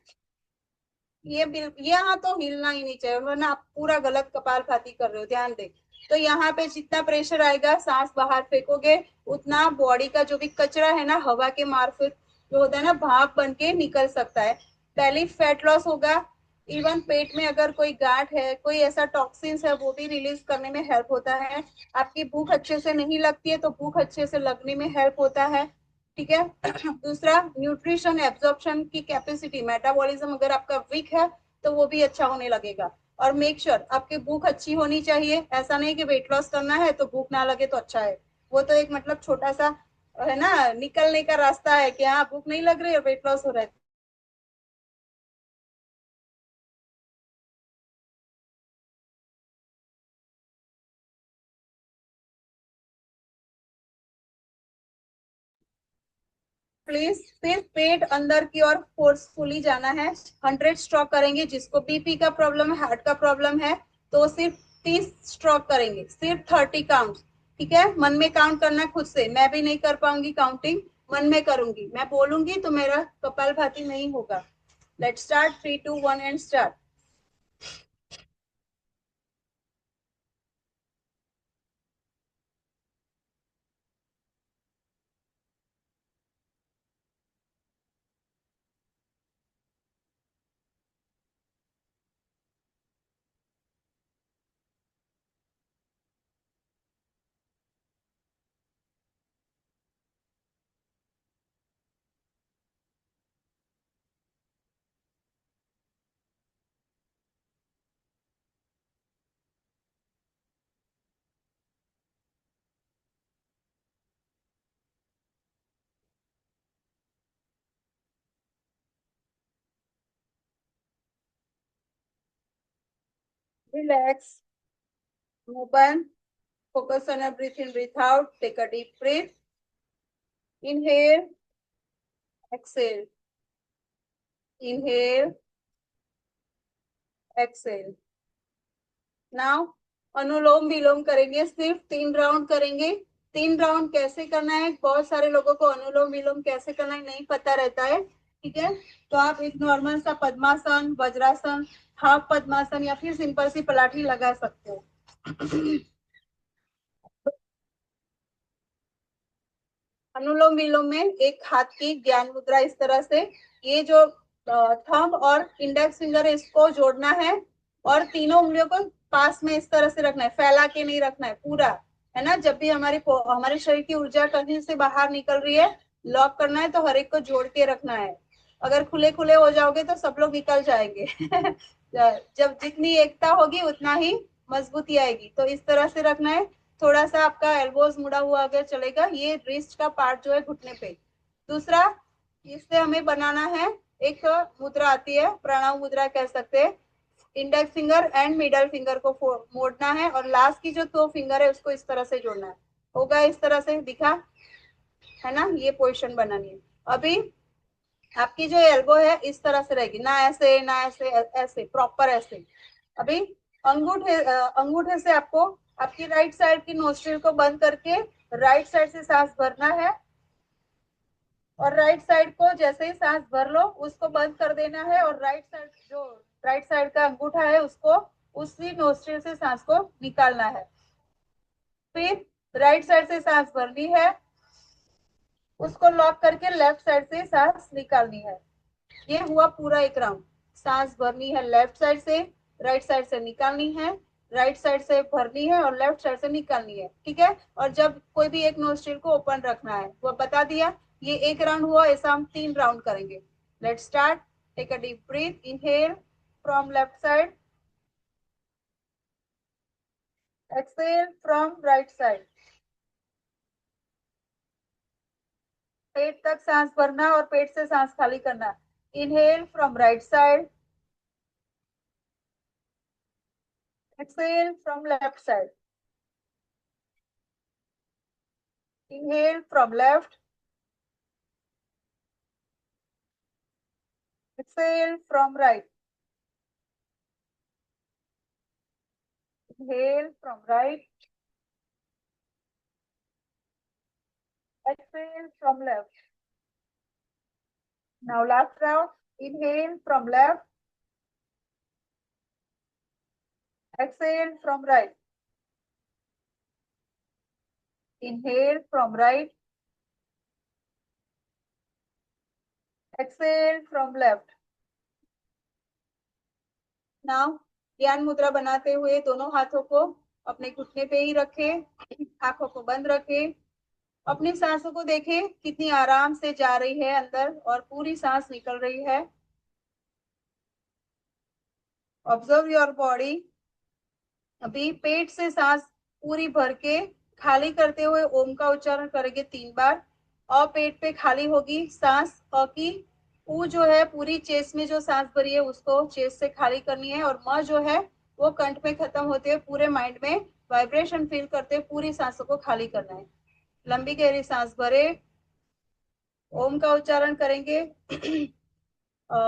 ये यहाँ तो हिलना ही नहीं चाहिए, वरना आप पूरा गलत कपालभाति कर रहे हो, ध्यान दे। तो यहाँ पे जितना प्रेशर आएगा, सांस बाहर फेंकोगे, उतना बॉडी का जो भी कचरा है ना, हवा के मार्फत जो होता है ना, भाप बन के निकल सकता है। पहले फैट लॉस होगा। इवन पेट में अगर कोई गांठ है, कोई ऐसा टॉक्सिन्स है, वो भी रिलीज करने में हेल्प होता है। आपकी भूख अच्छे से नहीं लगती है, तो भूख अच्छे से लगने में हेल्प होता है। ठीक है। दूसरा, न्यूट्रिशन एब्जॉर्प्शन की कैपेसिटी, मेटाबॉलिज्म अगर आपका वीक है, तो वो भी अच्छा होने लगेगा। और मेक श्योर आपकी भूख अच्छी होनी चाहिए। ऐसा नहीं कि वेट लॉस करना है तो भूख ना लगे तो अच्छा है। वो तो एक मतलब छोटा सा है ना, निकलने का रास्ता है कि हाँ भूख नहीं लग रही है, वेट लॉस हो रहा है। प्लीज सिर्फ पेट अंदर की ओर फोर्सफुली जाना है। 100 स्ट्रोक करेंगे। जिसको बीपी का प्रॉब्लम है, हार्ट का प्रॉब्लम है, तो सिर्फ 30 स्ट्रोक करेंगे, सिर्फ 30 काउंट। ठीक है, मन में काउंट करना है खुद से, मैं भी नहीं कर पाऊंगी काउंटिंग, मन में करूंगी, मैं बोलूंगी तो मेरा कपाल भाती नहीं होगा। Let start, 3 2 1 and start. Relax, open, focus on your breath in, breath out. Take a deep breath. Inhale, exhale, inhale, exhale. Now anulom vilom करेंगे, सिर्फ 3 राउंड करेंगे। 3 राउंड कैसे करना है, बहुत सारे लोगों को अनुलोम विलोम कैसे करना है नहीं पता रहता है। ठीक है, तो आप एक नॉर्मल सा पद्मासन, वज्रासन, हाफ पद्मासन या फिर सिंपल सी पलाठी लगा सकते हो। अनुलोम विलोम में एक हाथ की ज्ञान मुद्रा इस तरह से, ये जो थंब और इंडेक्स फिंगर है इसको जोड़ना है, और तीनों उंगलियों को पास में इस तरह से रखना है, फैला के नहीं रखना है पूरा, है ना। जब भी हमारे शरीर की ऊर्जा कहीं से बाहर निकल रही है, लॉक करना है, तो हर एक को जोड़ के रखना है। अगर खुले खुले हो जाओगे तो सब लोग निकल जाएंगे। जब जितनी एकता होगी उतना ही मजबूती आएगी, तो इस तरह से रखना है। थोड़ा सा आपका एल्बोज मुड़ा हुआ अगर चलेगा, ये रिस्ट का पार्ट जो है घुटने पे। दूसरा, इससे हमें बनाना है, एक मुद्रा आती है, प्रणव मुद्रा कह सकते हैं। Index finger and middle finger को मोड़ना है, और लास्ट की जो 2 फिंगर है उसको इस तरह से जोड़ना है। होगा इस तरह से, दिखा है ना, ये पोजिशन बनानी है। अभी आपकी जो एल्बो है इस तरह से रहेगी, ना ऐसे ना ऐसे, ऐसे प्रॉपर ऐसे। अभी अंगूठे से आपको आपकी राइट साइड की नोस्ट्रिल को बंद करके राइट साइड से सांस भरना है, और राइट साइड को जैसे ही सांस भर लो उसको बंद कर देना है, और राइट साइड का अंगूठा है उसको उसी नोस्ट्रिल से सांस को निकालना है। फिर राइट साइड से सांस भरनी है, उसको लॉक करके लेफ्ट साइड से सांस निकालनी है। ये हुआ पूरा एक राउंड। सांस भरनी है लेफ्ट साइड से, राइट साइड से निकालनी है, राइट साइड से भरनी है और लेफ्ट साइड से निकालनी है। ठीक है, और जब कोई भी एक नोस्ट्रिल को ओपन रखना है वो बता दिया। ये एक राउंड हुआ, ऐसा हम 3 राउंड करेंगे। Let start, take a deep breath, inhale from left side, exhale from right side. पेट तक सांस भरना और पेट से सांस खाली करना। Inhale from right side, exhale from left side. Inhale from left, exhale from right. Inhale from right, exhale from left. Now last round. Inhale from left. Exhale from right. Inhale from right. Exhale from left. Now ध्यान मुद्रा बनाते हुए दोनों हाथों को अपने घुटने पे ही रखें, आंखों को बंद रखें, अपनी सांसों को देखें कितनी आराम से जा रही है अंदर और पूरी सांस निकल रही है. Observe your body. अभी पेट से सांस पूरी भर के खाली करते हुए ओम का उच्चारण करेंगे 3 बार. और पेट पे खाली होगी सांस. अ की ऊ जो है पूरी चेस्ट में जो सांस भरी है उसको चेस्ट से खाली करनी है. और म जो है वो कंठ में खत्म होते हुए पूरे माइंड में वाइब्रेशन फील करते हुए पूरी सांसों को खाली करना है. लंबी गहरी सांस भरे. ओम का उच्चारण करेंगे. अ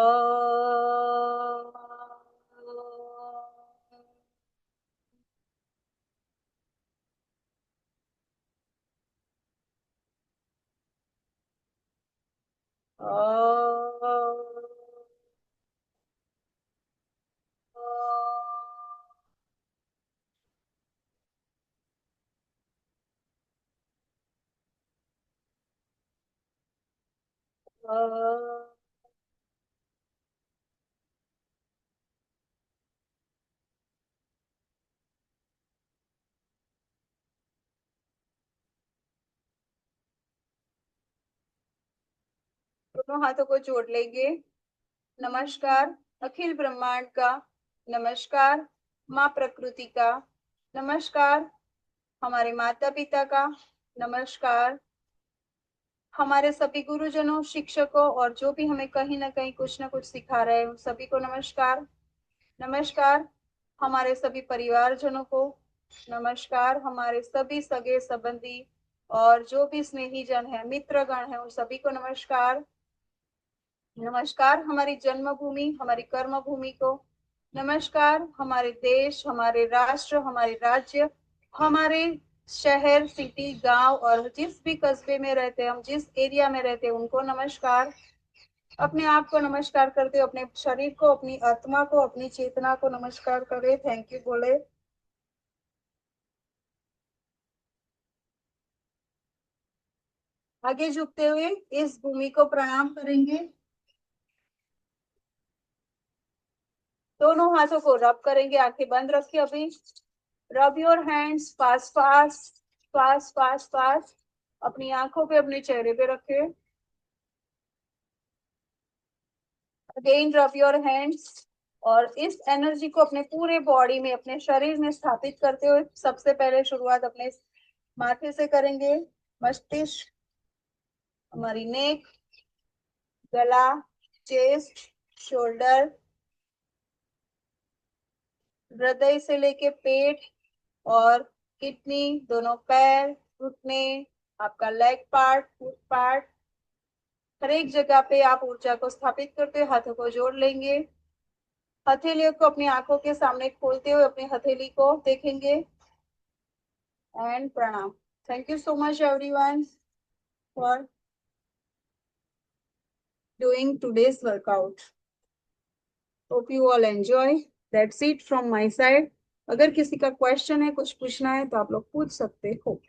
दोनों हाथों को जोड़ लेंगे. नमस्कार अखिल ब्रह्मांड का. नमस्कार माँ प्रकृति का. नमस्कार हमारे माता पिता का. नमस्कार हमारे सभी गुरुजनों, शिक्षकों और जो भी हमें कहीं ना कहीं कुछ ना कुछ सिखा रहे हैं उन सभी को नमस्कार. नमस्कार हमारे सभी परिवारजनों को. नमस्कार हमारे सभी सगे संबंधी और जो भी स्नेही जन है, मित्रगण है, उन सभी को नमस्कार. नमस्कार हमारी जन्मभूमि, हमारी कर्म भूमि को. नमस्कार हमारे देश, हमारे राष्ट्र, हमारे राज्य, हमारे शहर, सिटी, गांव और जिस भी कस्बे में रहते हैं, हम जिस एरिया में रहते हैं उनको नमस्कार. अपने आप को नमस्कार करते हो, अपने शरीर को, अपनी आत्मा को, अपनी चेतना को नमस्कार करे. थैंक यू बोले. आगे झुकते हुए इस भूमि को प्रणाम करेंगे. दोनों हाथों को रब करेंगे. आंखें बंद रखिए. अभी rub your hands fast fast fast fast fast. अपनी आंखों पे, अपने चेहरे पे रखे. Again rub your hands. और इस एनर्जी को अपने पूरे बॉडी में, अपने शरीर में स्थापित करते हुए सबसे पहले शुरुआत अपने माथे से करेंगे. मस्तिष्क, हमारी नेक, गला, चेस्ट, शोल्डर, हृदय से लेके पेट और किडनी, दोनों पैर, घुटने, आपका लेग पार्ट, फुट पार्ट, हर एक जगह पे आप ऊर्जा को स्थापित करते हुए हाथों को जोड़ लेंगे. हथेलियों को अपनी आंखों के सामने खोलते हुए अपनी हथेली को देखेंगे. एंड प्रणाम. Thank you so much everyone for doing today's workout. Hope you all enjoy. That's it from my side. अगर किसी का क्वेश्चन है, कुछ पूछना है तो आप लोग पूछ सकते हो.